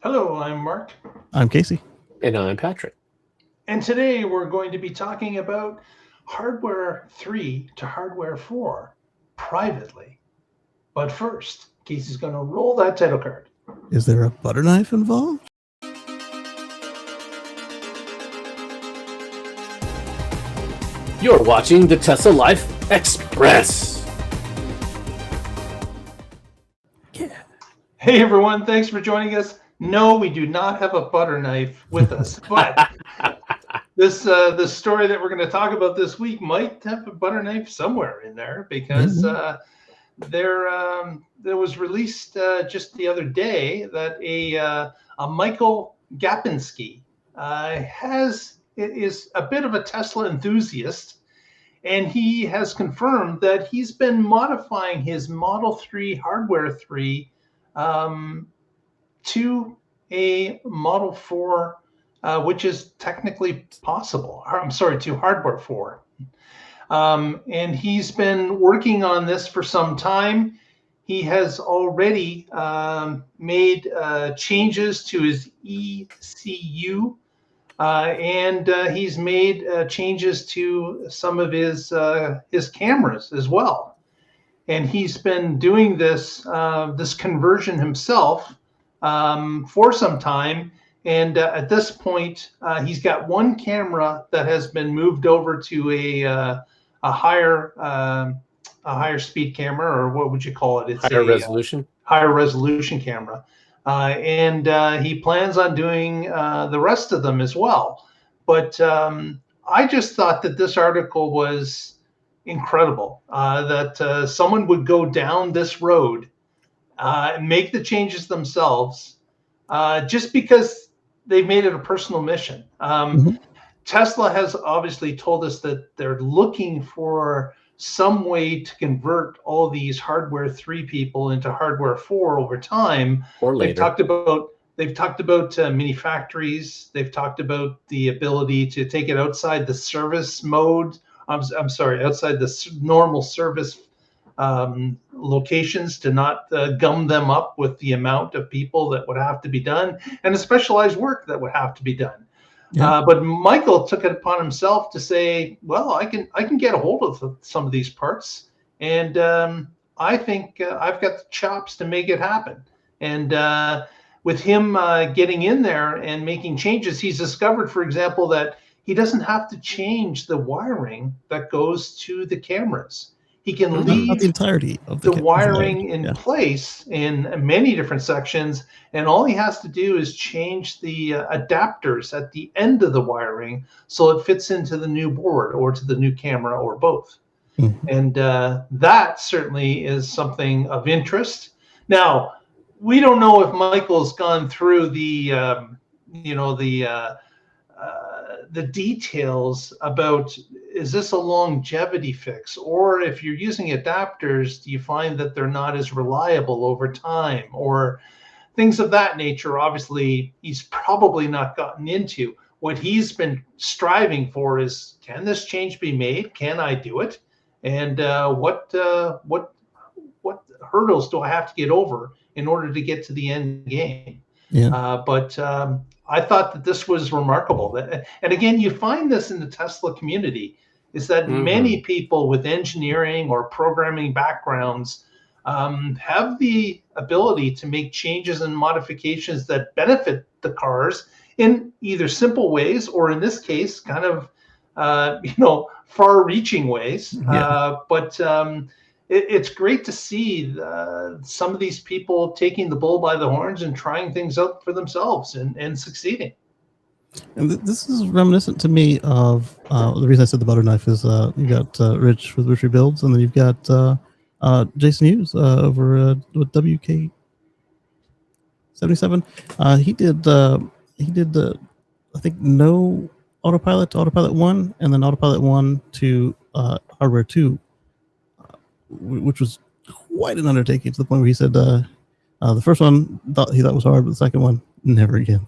Hello, I'm Mark. I'm Casey. And I'm Patrick. And today we're going to be talking about hardware 3 to hardware 4 privately. But first, Casey's going to roll that title card. Is there a butter knife involved? You're watching the Tesla Life Express. Yeah. Hey everyone, thanks for joining us. No, we do not have a butter knife with us, but this story that we're going to talk about this week might have a butter knife somewhere in there because there was released just the other day that a Michael Gapinski is a bit of a Tesla enthusiast, and he has confirmed that he's been modifying his Model 3 hardware 3 to a Model 4, which is technically possible. I'm sorry, to hardware 4. And he's been working on this for some time. He has already made changes to his ECU, and he's made changes to some of his cameras as well. And he's been doing this conversion himself for some time. And at this point, he's got one camera that has been moved over to a higher speed camera, or what would you call it? It's higher resolution. Higher resolution camera. And he plans on doing the rest of them as well. But I just thought that this article was incredible, that someone would go down this road and make the changes themselves just because they've made it a personal mission. Tesla has obviously told us that they're looking for some way to convert all these hardware 3 people into hardware 4 over time. Or later. They've talked about mini factories. They've talked about the ability to take it outside the service mode. I'm sorry, outside the normal service locations, to not gum them up with the amount of people that would have to be done and the specialized work that would have to be done. Yeah. But Michael took it upon himself to say, well, I can get a hold of some of these parts, and I think I've got the chops to make it happen. And with him getting in there and making changes, he's discovered, for example, that he doesn't have to change the wiring that goes to the cameras. He can leave the entirety of the wiring in place in many different sections, and all he has to do is change the adapters at the end of the wiring so it fits into the new board or to the new camera or both. And that certainly is something of interest. Now, we don't know if Michael's gone through the details about, is this a longevity fix, or if you're using adapters, do you find that they're not as reliable over time, or things of that nature. Obviously, he's probably not gotten into. What he's been striving for is, can this change be made? Can I do it? And what hurdles do I have to get over in order to get to the end game? Yeah. But I thought that this was remarkable. And again, you find this in the Tesla community, is that many people with engineering or programming backgrounds have the ability to make changes and modifications that benefit the cars in either simple ways, or in this case, kind of, far-reaching ways. Yeah. But it's great to see some of these people taking the bull by the horns and trying things out for themselves and succeeding. And this is reminiscent to me of the reason I said the butter knife is you got Rich with Rich Rebuilds, and then you've got Jason Hughes over with WK77. He did the I think no autopilot to autopilot 1, and then autopilot 1 to hardware 2, which was quite an undertaking, to the point where he said the first one he thought was hard, but the second one, never again.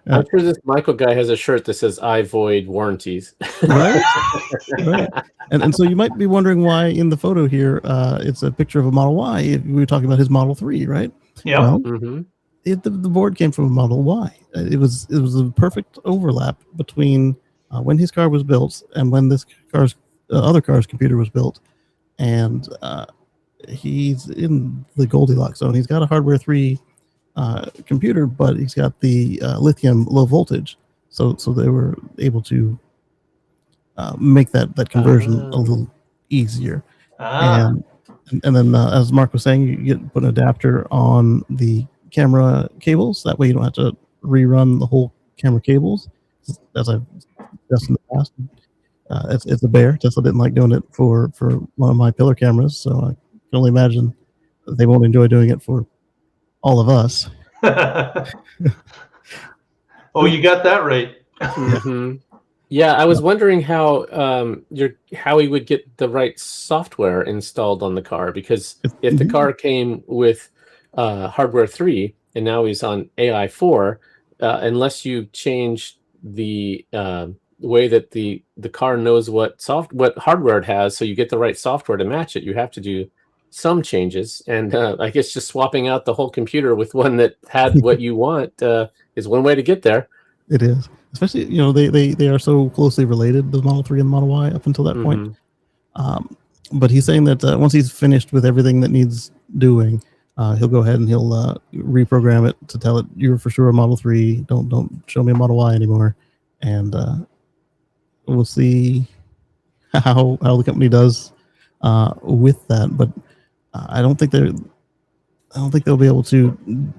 I'm sure this Michael guy has a shirt that says "I void warranties." Right? Right. And so you might be wondering why in the photo here it's a picture of a Model Y. We were talking about his Model 3, right? Yeah. Well, Mm-hmm. the board came from a Model Y. It was a perfect overlap between when his car was built and when this car's other car's computer was built, and he's in the Goldilocks zone. He's got a hardware 3 computer, but he's got the lithium low voltage, so they were able to make that conversion a little easier. Ah. And then as Mark was saying, you put an adapter on the camera cables. That way you don't have to rerun the whole camera cables. As I've discussed in the past, it's a bear. Tesla didn't like doing it for one of my pillar cameras, so I can only imagine that they won't enjoy doing it for all of us. Oh, you got that right. Mm-hmm. Yeah, I was wondering how how he would get the right software installed on the car, because if the car came with hardware 3 and now he's on AI4, unless you change the way that the car knows what hardware it has, so you get the right software to match it, you have to do some changes. And I guess just swapping out the whole computer with one that had what you want is one way to get there. It is, especially they are so closely related, the Model 3 and the Model Y, up until that point. But he's saying that once he's finished with everything that needs doing, he'll go ahead and he'll reprogram it to tell it, you're for sure a Model 3. Don't show me a Model Y anymore. And we'll see how the company does with that. But I don't think they'll be able to.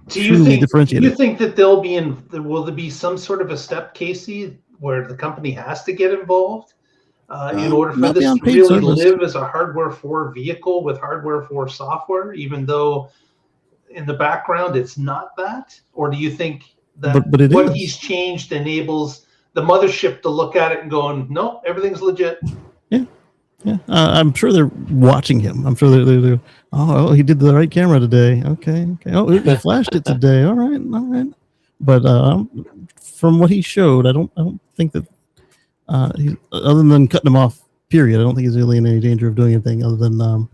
Do you think that will there be some sort of a step, Casey, where the company has to get involved in order for this to really live as a hardware 4 vehicle with hardware 4 software, even though in the background it's not that? Or do you think that what he's changed enables the mothership to look at it and going, no, everything's legit? Yeah, I'm sure they're watching him. I'm sure they're oh, he did the right camera today. Okay. Oh, he flashed it today. All right. But from what he showed, I don't think that other than cutting him off, period, I don't think he's really in any danger of doing anything other than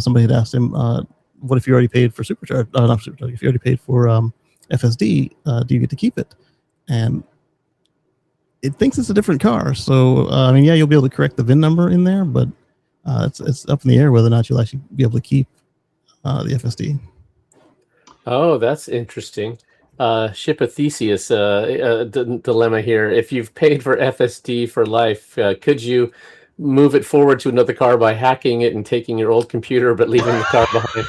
somebody had asked him, what if you already paid for Supercharge? Not Supercharge. If you already paid for FSD, do you get to keep it? And it thinks it's a different car, so you'll be able to correct the VIN number in there, but it's up in the air whether or not you'll actually be able to keep the FSD. Oh, that's interesting. Ship of Theseus dilemma here. If you've paid for FSD for life, could you move it forward to another car by hacking it and taking your old computer, but leaving the car behind?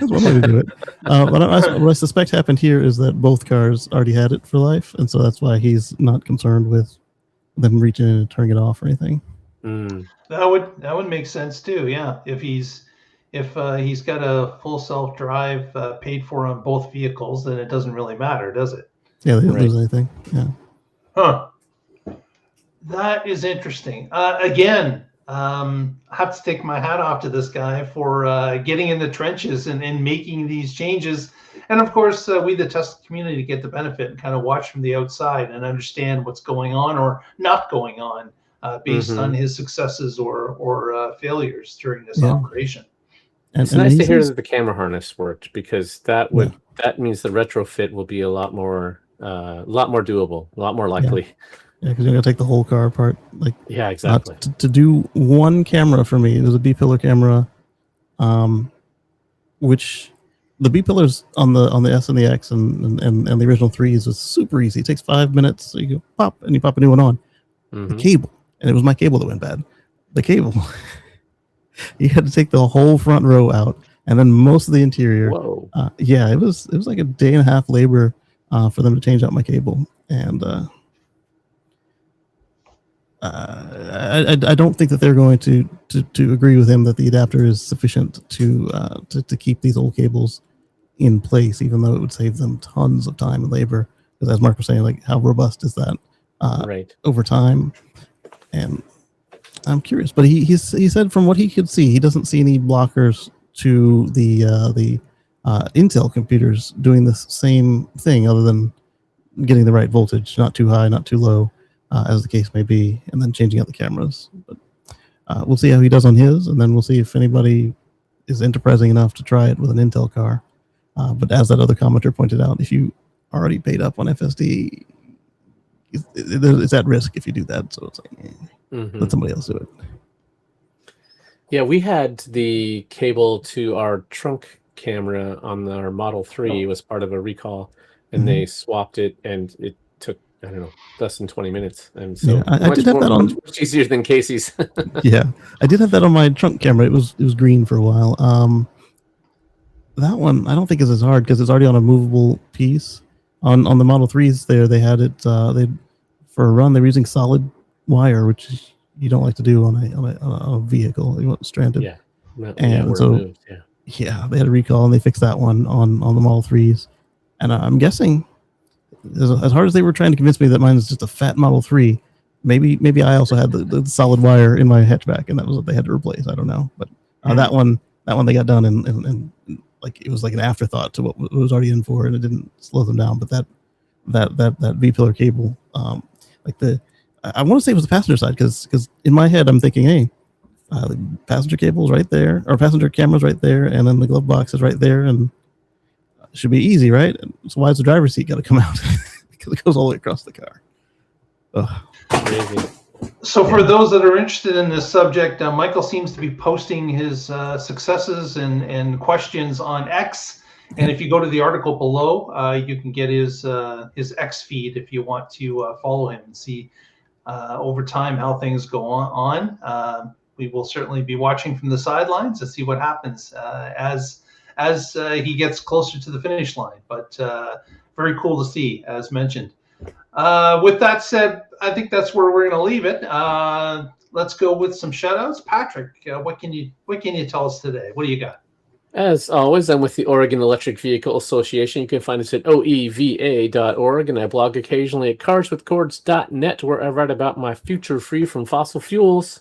That's one way to do it. What I suspect happened here is that both cars already had it for life, and so that's why he's not concerned with them reaching in and turning it off or anything. That would make sense too. Yeah, if he's got a full self-drive paid for on both vehicles, then it doesn't really matter, does it? Yeah, they don't lose anything. Yeah. Huh. That is interesting. Again, I have to take my hat off to this guy for getting in the trenches and making these changes. And of course, we, the Tesla community, get the benefit and kind of watch from the outside and understand what's going on or not going on based on his successes or failures during this operation. It's nice to hear that the camera harness worked, because that means the retrofit will be a lot more doable, a lot more likely. Yeah, because you're gonna take the whole car apart. Yeah, exactly. To do one camera for me, it was a B-pillar camera, which the B-pillars on the S and the X and the original 3s was super easy. It takes 5 minutes. So you go pop and you pop a new one on. The cable, and it was my cable that went bad. The cable, you had to take the whole front row out, and then most of the interior. Whoa. It was like a day and a half labor for them to change out my cable, and I don't think that they're going to agree with him that the adapter is sufficient to keep these old cables in place, even though it would save them tons of time and labor. Because as Mark was saying, how robust is that over time? And I'm curious, but he said from what he could see, he doesn't see any blockers to the Intel computers doing the same thing, other than getting the right voltage, not too high, not too low, as the case may be, and then changing out the cameras. But we'll see how he does on his, and then we'll see if anybody is enterprising enough to try it with an Intel car. But as that other commenter pointed out, if you already paid up on FSD, it's at risk if you do that. So it's like, let somebody else do it. Yeah, we had the cable to our trunk camera on our Model 3 was part of a recall, and they swapped it, and it took, I don't know, less than 20 minutes. And so yeah, I did have that on. Much easier than Casey's. Yeah, I did have that on my trunk camera. It was green for a while. That one I don't think is as hard because it's already on a movable piece. On the Model 3s there, they had it for a run. They were using solid wire, which you don't like to do on a vehicle. You want stranded. Yeah. And so yeah, they had a recall and they fixed that one on the Model 3s. And I'm guessing, as hard as they were trying to convince me that mine is just a fat Model 3, maybe I also had the solid wire in my hatchback, and that was what they had to replace. I don't know, but that one they got done and like it was like an afterthought to what was already in for, and it didn't slow them down. But that V-pillar cable, I want to say it was the passenger side because in my head I'm thinking, hey, the passenger cable's right there, or passenger camera's right there, and then the glove box is right there, and it should be easy, right? So why is the driver's seat got to come out? Because it goes all the way across the car. Crazy. So for those that are interested in this subject, Michael seems to be posting his successes and questions on X. And if you go to the article below, you can get his X feed if you want to follow him and see over time how things go on. We will certainly be watching from the sidelines to see what happens as he gets closer to the finish line. But very cool to see, as mentioned. With that said, I think that's where we're going to leave it. Let's go with some shout-outs. Patrick, what can you tell us today? What do you got? As always, I'm with the Oregon Electric Vehicle Association. You can find us at oeva.org, and I blog occasionally at carswithcords.net, where I write about my future free from fossil fuels.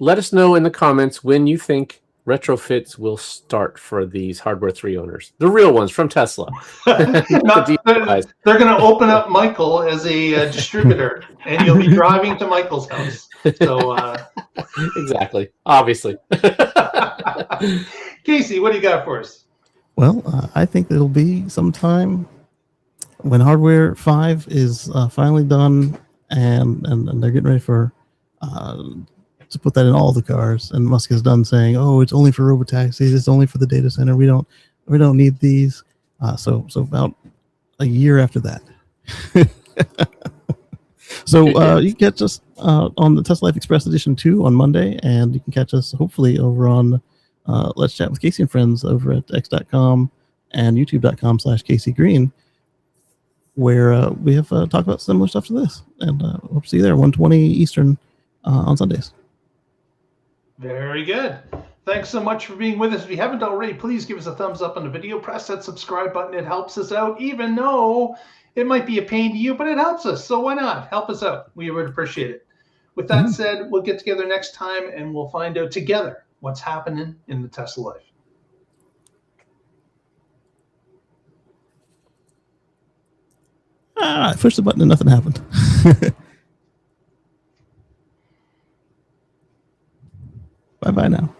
Let us know in the comments when you think retrofits will start for these Hardware 3 owners. The real ones from Tesla. They're going to open up Michael as a distributor, and you'll be driving to Michael's house. So exactly. Obviously. Casey, what do you got for us? Well, I think it'll be sometime when Hardware 5 is finally done, and they're getting ready for to put that in all the cars. And Musk is done saying, "Oh, it's only for robotaxis. It's only for the data center. We don't need these." So about a year after that. So you can catch us on the Tesla Life Express Edition 2 on Monday, and you can catch us hopefully over on Let's Chat with Casey and Friends over at x.com and youtube.com/Casey Green, where we have talked about similar stuff to this. And hope to see you there, 1:20 Eastern on Sundays. Very good. Thanks so much for being with us. If you haven't already, please give us a thumbs up on the video. Press that subscribe button. It helps us out, even though it might be a pain to you, but it helps us. So why not? Help us out. We would appreciate it. With that said, we'll get together next time and we'll find out together what's happening in the Tesla life. I pushed the button and nothing happened. Bye-bye now.